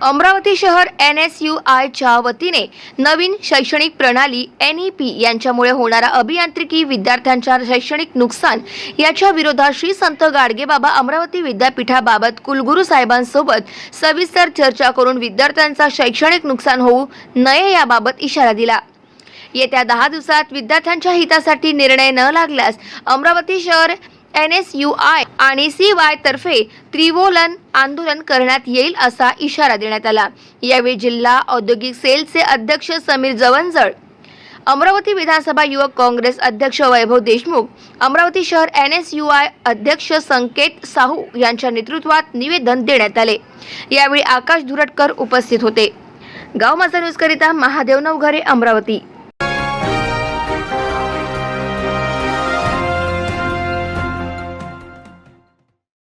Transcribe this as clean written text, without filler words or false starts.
अमरावती शहर NSUIच्या वतीने नवीन शैक्षणिक प्रणाली NEP यांच्यामुळे होणारा अभियांत्रिकी विद्यार्थ्यांच्या शैक्षणिक नुकसान याच्या विरोधात श्री संत गाडगेबाबा अमरावती विद्यापीठाबाबत कुलगुरू साहेबांसोबत सविस्तर चर्चा करून विद्यार्थ्यांचा शैक्षणिक नुकसान होऊ नये याबाबत इशारा दिला। येत्या 10 दिवसात विद्यार्थ्यांच्या हितासाठी निर्णय न लागल्यास अमरावती शहर NSUI आणि CY तर्फे त्रिवोलन आंदोलन करण्यात येईल असा इशारा देण्यात आला। यावेळी जिल्हा औद्योगिक सेलचे अध्यक्ष समीर जवंजळ, अमरावती विधानसभा युवक काँग्रेस अध्यक्ष वैभव देशमुख, अमरावती शहर NSUI अध्यक्ष संकेत साहू यांच्या नेतृत्वात निवेदन देण्यात आले। यावेळी आकाश धुरटकर उपस्थित होते। गाव माझा न्यूज करिता महादेव नवघरे, अमरावती।